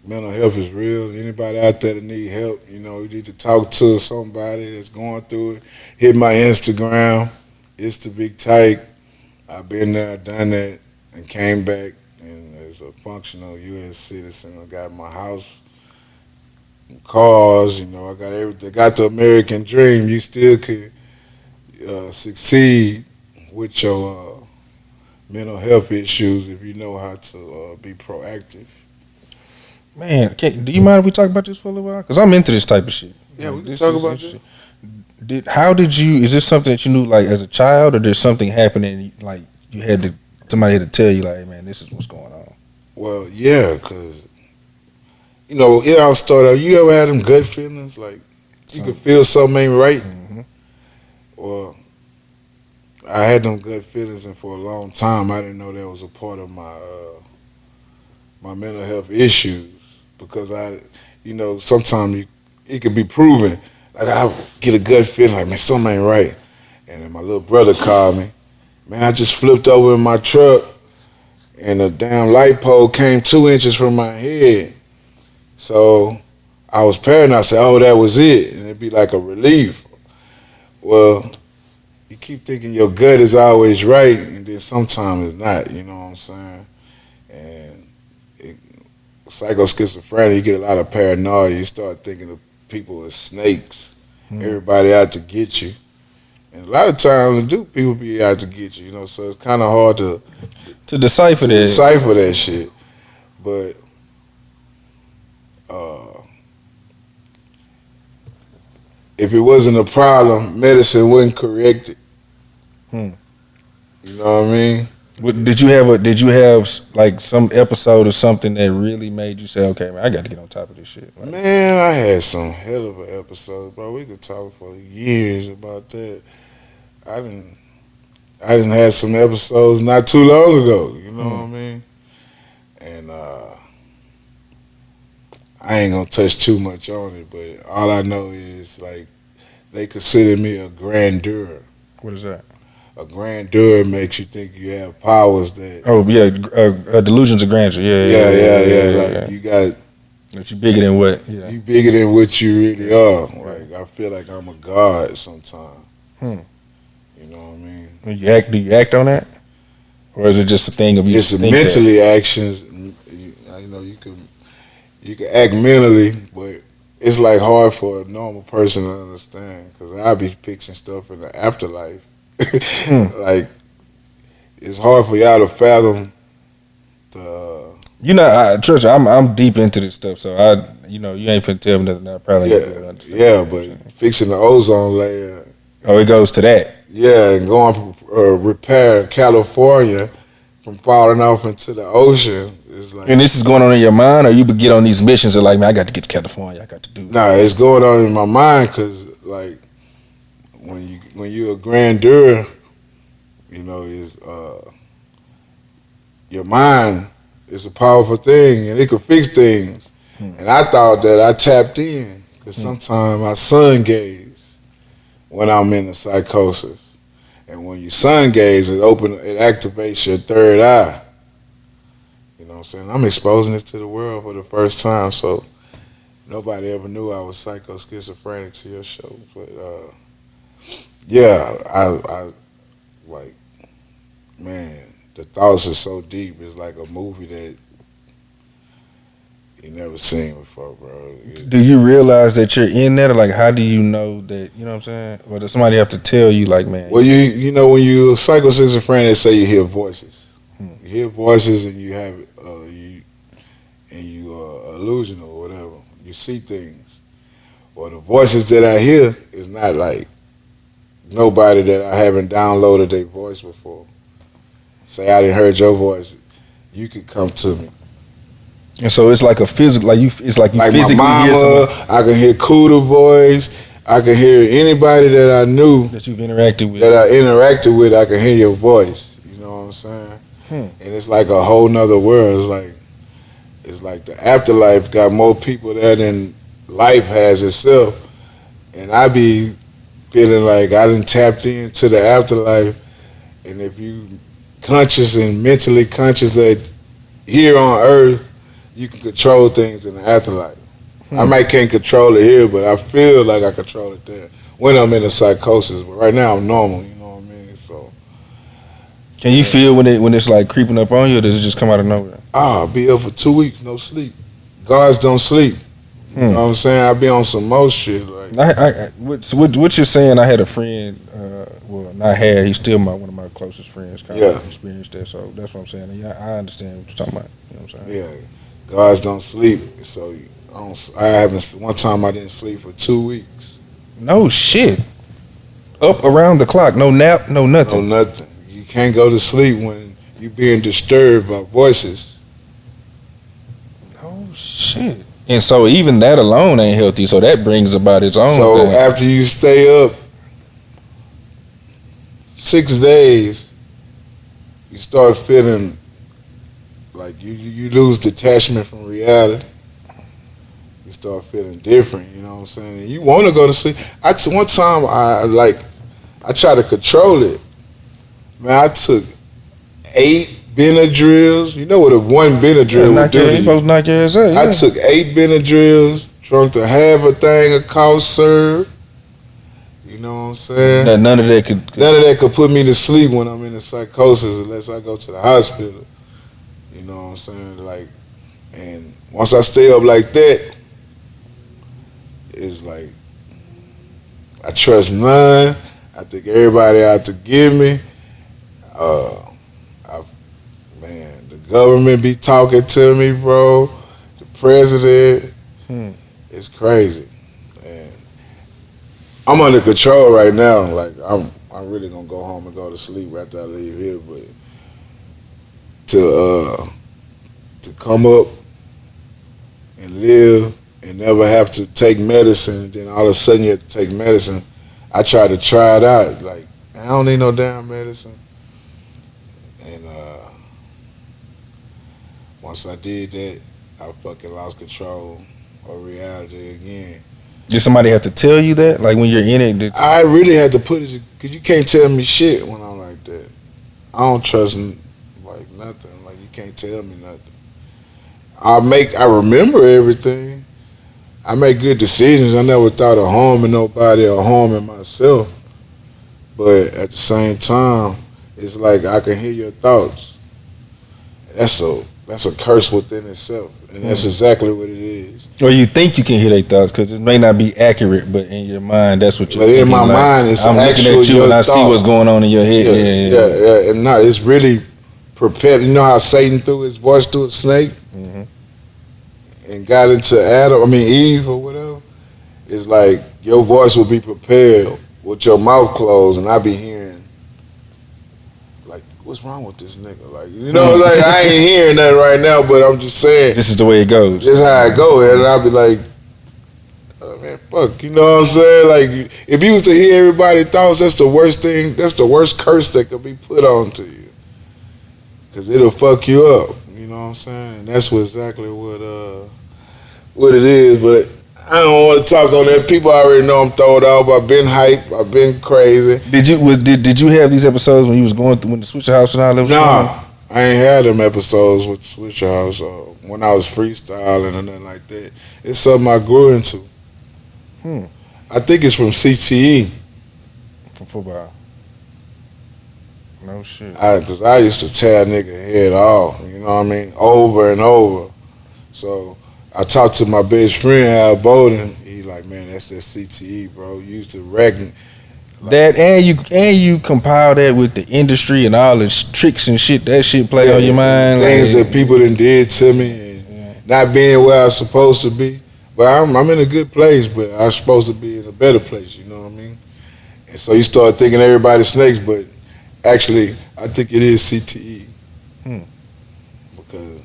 Mental health is real. Anybody out there that need help, you need to talk to somebody that's going through it. Hit my Instagram. It's the Big Tike. I've been there, done that, and came back. And as a functional U.S. citizen, I got my house, cars. I got everything. Got the American dream. You still could succeed with your mental health issues if you know how to be proactive. Man, do you mind if we talk about this for a little while? Because I'm into this type of shit. Yeah, we can This talk is about interesting. How did you? Is this something that you knew like as a child, or did something happen and like you had to somebody had to tell you like, hey, man, this is what's going on? Well, yeah, because it all started out. You ever had them gut feelings like you could feel something ain't right? Mm-hmm. Well, I had them gut feelings, and for a long time, I didn't know that was a part of my mental health issues because sometimes it could be proven. Like I get a gut feeling like, man, something ain't right. And then my little brother called me. Man, I just flipped over in my truck and a damn light pole came 2 inches from my head. So I was paranoid. I said, oh, that was it. And it'd be like a relief. Well, you keep thinking your gut is always right, and then sometimes it's not, you know what I'm saying? And psychoschizophrenia, you get a lot of paranoia. You start thinking of people as snakes, everybody out to get you. And a lot of times, people be out to get you, so it's kind of hard to decipher that shit. But if it wasn't a problem, medicine wouldn't correct it. You know what I mean? Did you have like some episode or something that really made you say, okay, man, I got to get on top of this shit? Like, man, I had some hell of an episode, bro. We could talk for years about that. I didn't have some episodes not too long ago. You know what I mean? And I ain't gonna touch too much on it, but all I know is like they consider me a grandeur. What is that? A grandeur makes you think you have powers that. Oh yeah, delusions of grandeur. Yeah. Like you got. That you bigger than what? Yeah. You bigger than what you really are. Like I feel like I'm a god sometimes. You know what I mean? Do you act on that, or is it just a thing of you? It's mentally actions. You can act mentally, but it's like hard for a normal person to understand because I be fixing stuff in the afterlife. Like it's hard for y'all to fathom. Trust me, I'm deep into this stuff, so you ain't finna tell me nothing I probably ain't gonna understand. Yeah, but fixing the ozone layer. Oh, it goes to that. Yeah, and going repair California from falling off into the ocean is like. And this is going on in your mind, or you get on these missions of like, man, I got to get to California, I got to do. Nah, it's going on in my mind because like when you're a grandeur, is your mind is a powerful thing and it can fix things. And I thought that I tapped in because sometimes my sun gaze when I'm in a psychosis. And when you sun gaze, it activates your third eye. You know what I'm saying? I'm exposing this to the world for the first time, so nobody ever knew I was psycho-schizophrenic to your show. But yeah, I like, man, the thoughts are so deep. It's like a movie that you never seen before, bro. Do you realize that you're in that, or like, how do you know that? You know what I'm saying? Or does somebody have to tell you, like, man? Well, when you're psycho-schizophrenic, they say you hear voices. You hear voices, and you have you illusion or whatever. You see things. Well, the voices that I hear is not like nobody that I haven't downloaded their voice before. Say I didn't heard your voice, you could come to me. And so it's like a physical, it's like you physically my mama, hear someone. I can hear Cuda voice. I can hear anybody that I knew that you've interacted with. That I interacted with, I can hear your voice. You know what I'm saying? And it's like a whole nother world. It's like the afterlife got more people there than life has itself. And I be feeling like I done tapped into the afterlife. And if you conscious and mentally conscious that here on earth, you can control things in the afterlife. I might can't control it here, but I feel like I control it there when I'm in a psychosis. But right now I'm normal, you know what I mean? So, can you feel when it's like creeping up on you, or does it just come out of nowhere? I'll be up for 2 weeks, no sleep. Guards don't sleep. You know what I'm saying? I be on some most shit. Like what you're saying? I had a friend. He's still one of my closest friends. Kind of experienced that, so that's what I'm saying. Yeah, I understand what you're talking about. You know what I'm saying? Yeah, guards don't sleep. So one time I didn't sleep for 2 weeks. No shit. Up around the clock, no nap, no nothing. No nothing. You can't go to sleep when you being disturbed by voices. Oh shit! And so even that alone ain't healthy. So that brings about its own. So thing. after you stay up 6 days, you start feeling like you lose detachment from reality. You start feeling different, you know what I'm saying? And you want to go to sleep. One time I tried to control it. Man, I took 8 Benadryls. You know what a 1 Benadryl would do to you. Supposed to knock your ass out. Yeah. I took 8 Benadryls, drunk to half a thing of cough syrup. You know what I'm saying? None of that could put me to sleep when I'm in a psychosis unless I go to the hospital. You know what I'm saying? Like, and once I stay up like that, it's like I trust none. I think everybody out to get me. Man, the government be talking to me, bro. The president, it's crazy. And I'm under control right now. Like I'm really gonna go home and go to sleep after I leave here. But to come up and live and never have to take medicine, and then all of a sudden you have to take medicine. I tried to try it out. Like, I don't need no damn medicine. And once I did that, I fucking lost control of reality again. Did somebody have to tell you that? Like when you're in it? I really had to put it, because you can't tell me shit when I'm like that. I don't trust like nothing. Like you can't tell me nothing. I remember everything. I make good decisions. I never thought of harming nobody or harming myself. But at the same time, it's like I can hear your thoughts. That's a curse within itself. And that's exactly what it is. Or you think you can hear their thoughts because it may not be accurate, but in your mind, that's what you're thinking. In my mind, it's I'm looking at you and I see what's going on in your head. Yeah. And no, it's really prepared. You know how Satan threw his voice through a snake? Mm-hmm. And got into Eve or whatever. It's like your voice will be prepared with your mouth closed, and I be hearing like, what's wrong with this nigga? Like, you know, like I ain't hearing that right now, but I'm just saying this is the way it goes. This is how it goes, and I'll be like, oh, man, fuck, you know what I'm saying? Like, if you was to hear everybody's thoughts, that's the worst thing. That's the worst curse that could be put onto you, because it'll fuck you up. You know what I'm saying? And that's exactly what it is. But I don't want to talk on that. People already know I'm throwed off. I've been hyped. I've been crazy. Did you have these episodes when you was going through when the Swishahouse and all that? Nah, I ain't had them episodes with Swishahouse when I was freestyling and nothing like that. It's something I grew into. I think it's from CTE. From football. No shit. Because I used to tear a nigga head off, you know what I mean, over and over. So I talked to my best friend, Al Bowden. He's like, man, that's that CTE, bro. You used to wreck me. Like, that and you compile that with the industry and all the tricks and shit. That shit play on your mind. Things that people done did to me and not being where I was supposed to be. But I'm in a good place, but I was supposed to be in a better place, you know what I mean? And so you start thinking everybody's snakes, but actually, I think it is CTE. Because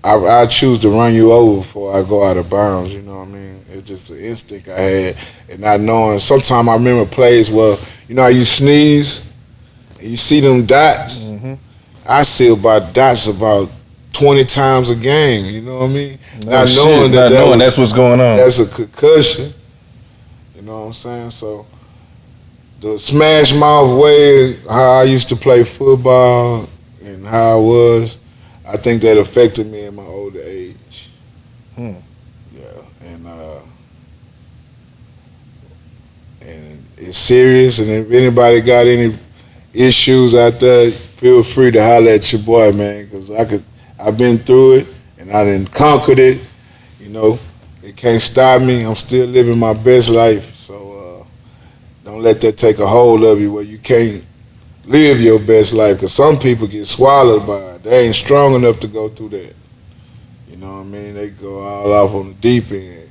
I choose to run you over before I go out of bounds, you know what I mean? It's just an instinct I had, and not knowing. Sometimes I remember plays where, you know how you sneeze, and you see them dots? Mm-hmm. I see about dots about 20 times a game, you know what I mean? Not knowing that's what's going on. That's a concussion, you know what I'm saying? So the smash mouth way, how I used to play football and how I was, I think that affected me in my older age. Yeah, and it's serious. And if anybody got any issues out there, feel free to holler at your boy, man, because I've been through it and I done conquered it. You know, it can't stop me. I'm still living my best life. So don't let that take a hold of you where you can't live your best life, because some people get swallowed by it. They ain't strong enough to go through that. You know what I mean? They go all off on the deep end.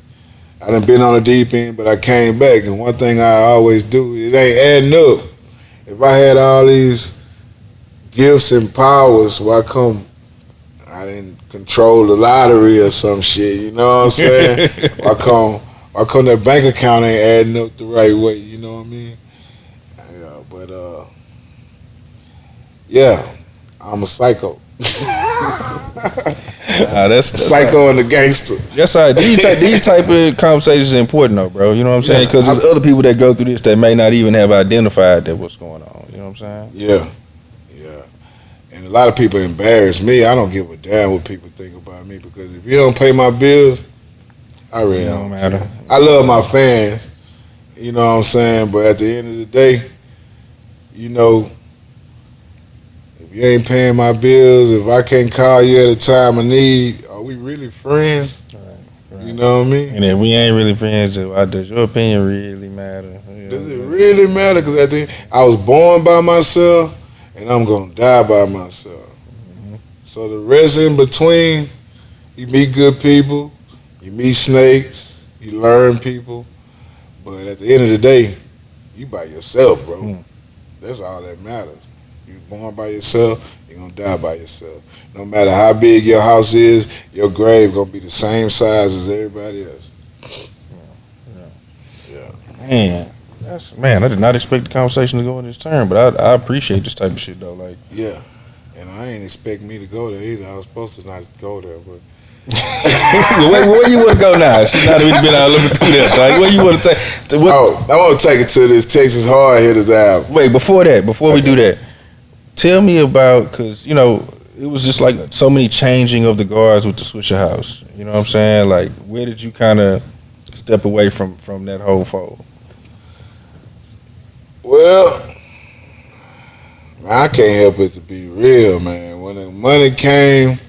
I done been on the deep end, but I came back. And one thing I always do, it ain't adding up. If I had all these gifts and powers, why come I didn't control the lottery or some shit? You know what I'm saying? Why come that bank account ain't adding up the right way? You know what I mean? Yeah, but yeah, I'm a psycho. That's Psycho and the gangster. That's how these type of conversations are important though, bro. You know what I'm saying? Because there's other people that go through this that may not even have identified that what's going on. You know what I'm saying? Yeah. And a lot of people embarrass me. I don't give a damn what people think about me because if you don't pay my bills, I really don't matter. care. I love my fans. You know what I'm saying? But at the end of the day, you know, if you ain't paying my bills, if I can't call you at a time of need, are we really friends? Right. You know what I mean? And if we ain't really friends, does your opinion really matter? Does it really matter? Because at the end, I was born by myself, and I'm going to die by myself. Mm-hmm. So the rest in between, you meet good people, you meet snakes, you learn people, but at the end of the day, you by yourself, bro. Mm. That's all that matters. You're born by yourself, you're going to die by yourself. No matter how big your house is, your grave going to be the same size as everybody else. Yeah. Man, I did not expect the conversation to go in this turn, but I appreciate this type of shit though. Like, yeah, and I ain't expect me to go there either. I was supposed to not go there, but where you want to go now? She's not even been out looking through that. Like, where you want to take? I want to take it to this Texas Hard Hitters album. Wait, before we do that, tell me about because you know it was just like so many changing of the guards with the Swishahouse. You know what I'm saying? Like, where did you kind of step away from that whole fold? Well, I can't help it to be real, man. When the money came,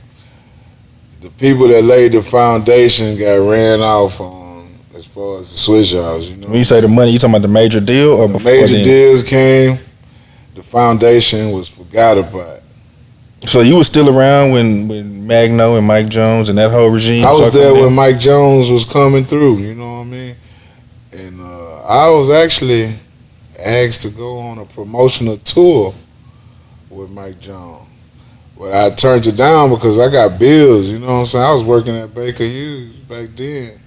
the people that laid the foundation got ran off on as far as the Swishahouse. You know, when you say the money, you talking about the major deal or the before major then? deals came, the foundation was forgot about. So you were still around when Magno and Mike Jones and that whole regime? I was there when Mike Jones was coming through. You know what I mean? And I was actually asked to go on a promotional tour with Mike Jones. But I turned it down because I got bills, you know what I'm saying? I was working at Baker Hughes back then.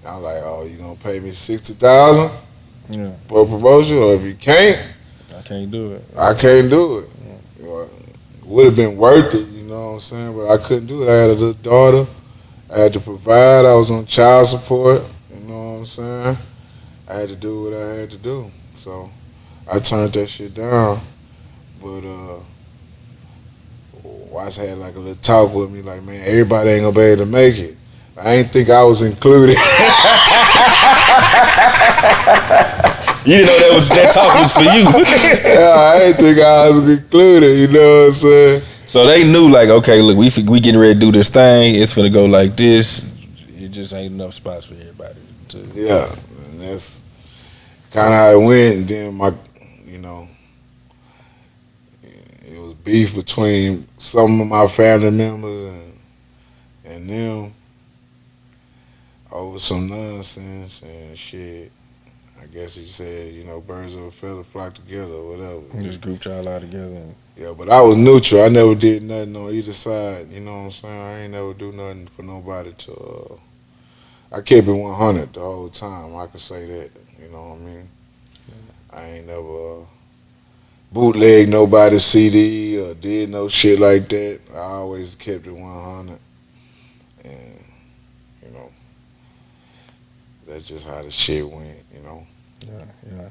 I was like, oh, you gonna pay me $60,000 for a promotion? Or if you can't, I can't do it. I can't do it. Yeah. It would have been worth it, you know what I'm saying? But I couldn't do it. I had a little daughter. I had to provide. I was on child support, you know what I'm saying? I had to do what I had to do. So I turned that shit down, but Watts had like a little talk with me, like, man, everybody ain't gonna be able to make it. I ain't think I was included. You didn't know that talk was for you. Yeah, I ain't think I was included. You know what I'm saying? So they knew, like, okay, look, we getting ready to do this thing. It's gonna go like this. It just ain't enough spots for everybody to. Yeah, and that's kind of how it went. And then it was beef between some of my family members and them over some nonsense and shit. I guess you said, birds of a feather flock together or whatever. Just group y'all out together. Yeah, but I was neutral. I never did nothing on either side. You know what I'm saying? I ain't never do nothing for nobody to. I kept it 100 the whole time. I could say that. You know what I mean? I ain't never bootleg nobody's CD or did no shit like that. I always kept it 100. And, that's just how the shit went, Yeah.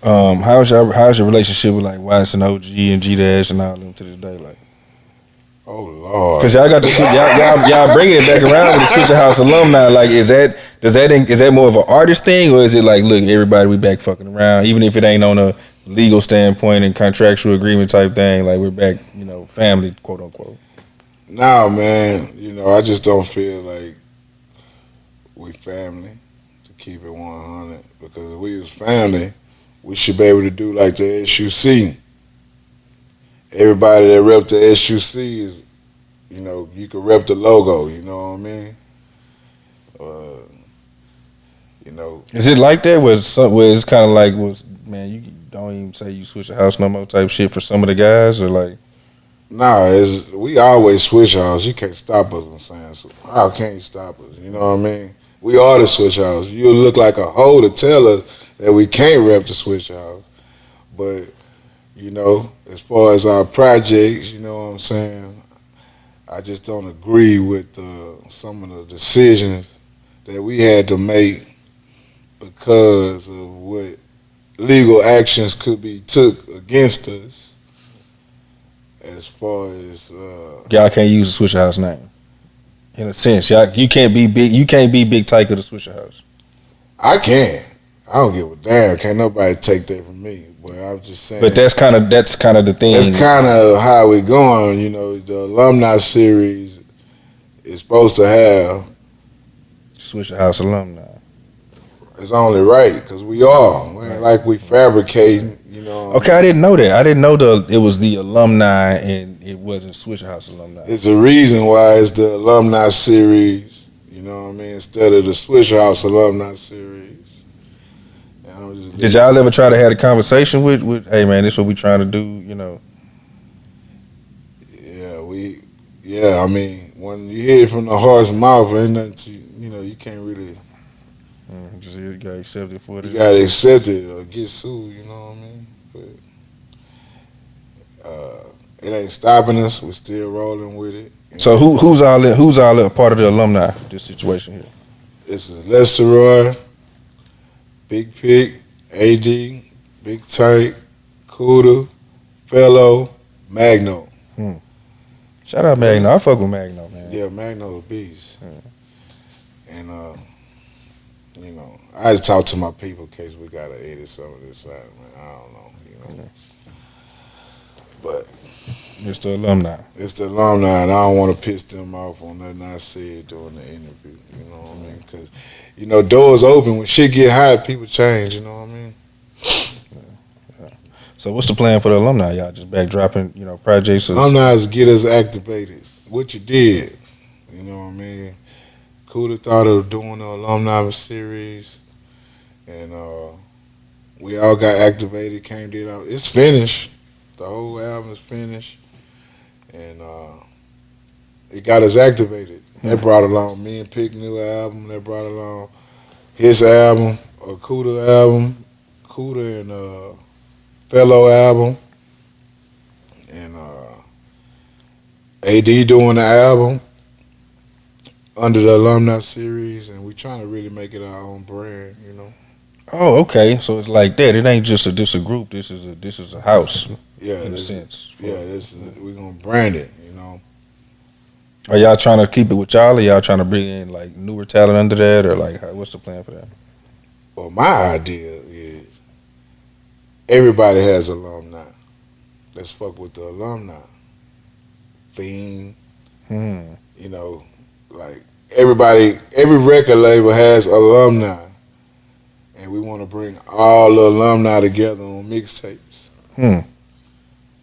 How's your relationship with like Watts and OG and G Dash and all them to this day? Like, oh Lord, because y'all got to y'all bringing it back around with the Swishahouse alumni. Like, is that more of an artist thing, or is it like, look, everybody, we back fucking around, even if it ain't on a legal standpoint and contractual agreement type thing? Like, we're back, family, quote unquote. Nah, man, I just don't feel like we family. Keep it 100, because if we was family, we should be able to do like the SUC. Everybody that rep the SUC is, you could rep the logo, you know what I mean? You know, Is it like that? Where it's kind of like, man, you don't even say you switch a house no more type shit for some of the guys, or like? nah, we always switch house. You can't stop us. I'm saying, so how can you stop us? You know what I mean? We are the switch house. You look like a hoe to tell us that we can't rep the switch house, but you know, as far as our projects, you know what I'm saying. I just don't agree with some of the decisions that we had to make because of what legal actions could be took against us. As far as Y'all can't use the Swishahouse name. In a sense, y'all, you can't be big. You can't be Big Tike of the Swishahouse. I can, I don't give a damn. Can't nobody take that from me. But I'm just saying. But that's kind of the thing. That's kind of how we going. You know, the alumni series is supposed to have Swishahouse alumni. It's only right because we are. We ain't like we fabricating. You know. Okay, I didn't know that. I didn't know it was the alumni and it wasn't Swishahouse alumni. It's a reason why it's the alumni series. You know what I mean? Instead of the Swishahouse alumni series. Did y'all ever try to have a conversation with hey man, this is what we trying to do, you know? Yeah, I mean, when you hear it from the horse's mouth, ain't nothing to, you know, you can't really. Just you gotta accept it for it. You gotta accept it or get sued, you know what I mean? But it ain't stopping us. We're still rolling with it. So who's all a part of the alumni, this situation here? This is Lester Roy, Big Pig, AD, Big Tike, Cuda, Fellow, Magno. Shout out Magno. I fuck with Magno, man. Yeah, Magno a beast. And you know, I had to talk to my people in case we gotta edit some of this out, man. I don't know, you know. But it's the alumni. It's the alumni, and I don't want to piss them off on nothing I said during the interview. You know what I mean? Because you know, doors open when shit get hot, people change. You know what I mean? Yeah. So what's the plan for the alumni? Y'all just backdropping, you know, projects? Alumni is get us activated. What you did, you know what I mean? Cuda thought of doing the alumni series, and we all got activated. Came did out. It's finished. The whole album is finished, and it got us activated. That brought along me and Pick new album. That brought along his album, a Cuda album, Cuda and Fellow album, and AD doing the album under the alumni series, and we trying to really make it our own brand, you know. Oh, okay. So it's like that. It ain't just a group. This is a house. Yeah, in a sense. Yeah, we gonna brand it, you know. Are y'all trying to keep it with y'all, or y'all trying to bring in like newer talent under that, or like what's the plan for that? Well, my idea is everybody has alumni. Let's fuck with the alumni. Fiend, you know, like everybody, every record label has alumni, and we want to bring all the alumni together on mixtapes.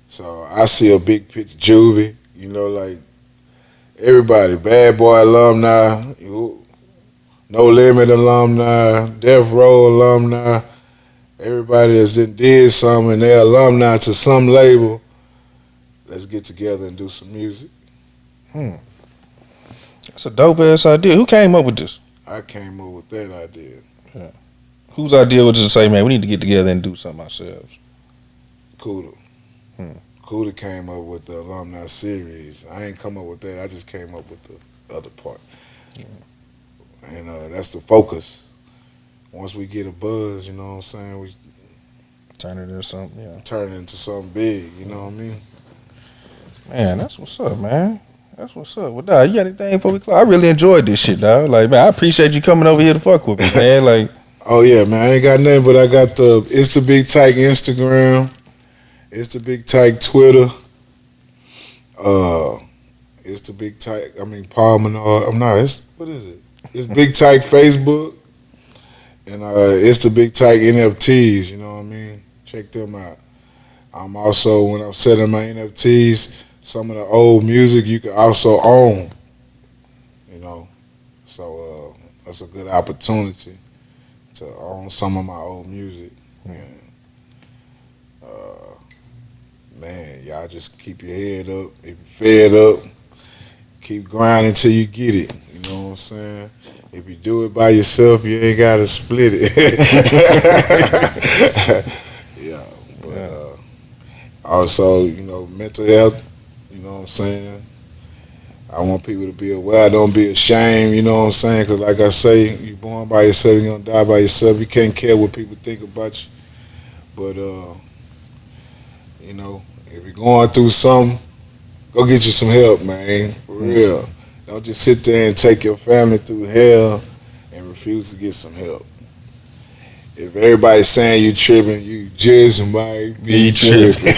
So I see a big picture, Juvie, you know, like everybody, Bad Boy alumni, No Limit alumni, Death Row alumni, everybody that's did something and they're alumni to some label. Let's get together and do some music. That's a dope ass idea. Who came up with this? I came up with that idea. Yeah. Whose idea was to say, man, we need to get together and do something ourselves? Cuda. Cuda came up with the alumni series. I ain't come up with that. I just came up with the other part. And that's the focus. Once we get a buzz, you know what I'm saying, we turn it into something, yeah. Turn it into something big, you know what I mean? Man, that's what's up, man. That's what's up. Well, dog, you got anything before we close? I really enjoyed this shit, dog. Like, man, I appreciate you coming over here to fuck with me, man. Like, oh yeah, man. I ain't got nothing, but I got It's the Big Tike Instagram. It's the Big Tike Twitter. It's the Big Tike. I mean, Paul Menard. What is it? It's Big Tike Facebook, and it's the Big Tike NFTs. You know what I mean? Check them out. I'm also, when I'm selling my NFTs, some of the old music you can also own. You know, so that's a good opportunity to own some of my old music. Mm. And, man, y'all just keep your head up. If you're fed up, keep grinding till you get it. You know what I'm saying? If you do it by yourself, you ain't gotta split it. Yeah, but also, mental health. You know what I'm saying? I want people to be aware. Don't be ashamed. You know what I'm saying? Because like I say, you born by yourself, you gonna die by yourself. You can't care what people think about you. But if you're going through something, go get you some help, man. For real. Don't just sit there and take your family through hell and refuse to get some help. If everybody's saying you tripping, you just might be tripping.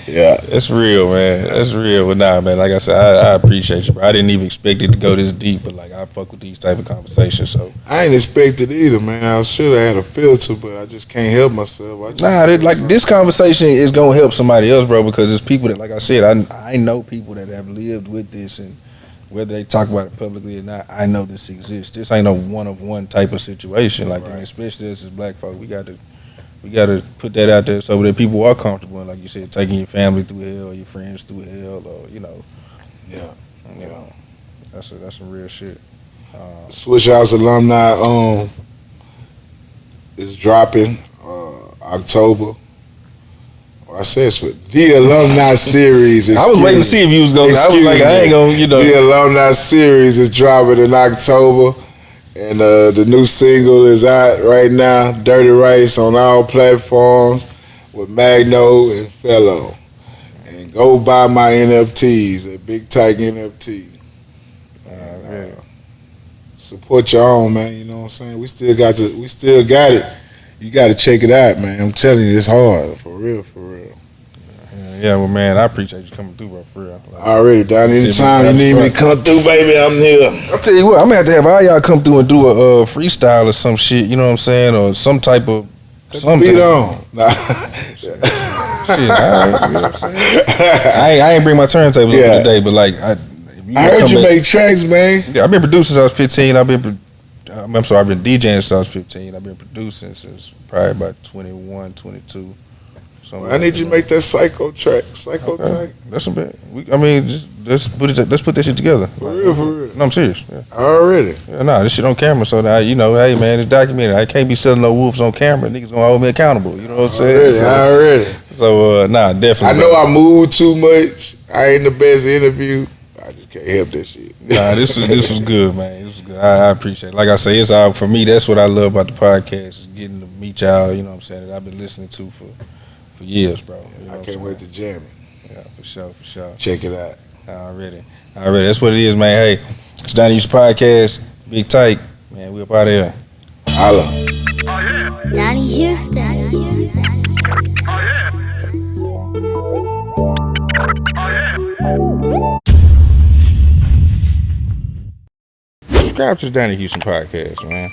Yeah. That's real, man. That's real. But nah, man, like I said, I appreciate you, bro. I didn't even expect it to go this deep, but like I fuck with these type of conversations. So I ain't expected either, man. I should have had a filter, but I just can't help myself. This conversation is gonna help somebody else, bro, because it's people that, like I said, I know people that have lived with this, and whether they talk about it publicly or not, I know this exists. This ain't no one-of-one type of situation. Like, Right. especially us as black folks, we got to put that out there so that people are comfortable. And like you said, taking your family through hell, or your friends through hell, or Yeah. that's some real shit. Swishahouse Alumni is dropping October. I said the Alumni series. I was waiting to see if you was going. I was like, I ain't gonna, The Alumni series is dropping in October, and the new single is out right now. Dirty Rice on all platforms with Magno and Fellow. And go buy my NFTs at Big Tike NFT. And, support your own, man. You know what I'm saying? We still got it. You got to check it out, man. I'm telling you, it's hard. For real, for real. Yeah, well, man, I appreciate you coming through, bro, for real. Like, already, Donnie. Anytime you need me to come through, baby, I'm here. I'll tell you what, I'm going to have all y'all come through and do a freestyle or some shit, you know what I'm saying? Or some type of something. Beat on. Nah. Shit, all right, you know what I'm saying? I ain't bring my turntables up today, but like, I heard you make tracks, man. Yeah, I've been producing since I was 15. I've been DJing since I was 15. I've been producing since probably about 21, 22. I need you to make that Psycho track. Psycho Tike. That's a bit. Let's put that shit together. For real, for real. No, I'm serious. Yeah. Already. Yeah, nah, this shit on camera, so now hey man, it's documented. I can't be selling no wolves on camera. Niggas gonna hold me accountable. You know what I'm saying? Already. So definitely. I know I move too much. I ain't the best interview. I just can't help that shit. Nah, this was good, man. This was good. I appreciate it. Like I say, it's all for me. That's what I love about the podcast, is getting to meet y'all. You know what I'm saying? That I've been listening to for years, bro. You know I can't wait to jam it. Yeah, for sure. Check it out. Already. That's what it is, man. Hey, it's Donnie Houston Podcast. Big Tike, man. We up out of here. Holla. Donnie Houston. Subscribe to the Donnie Houston Podcast, man.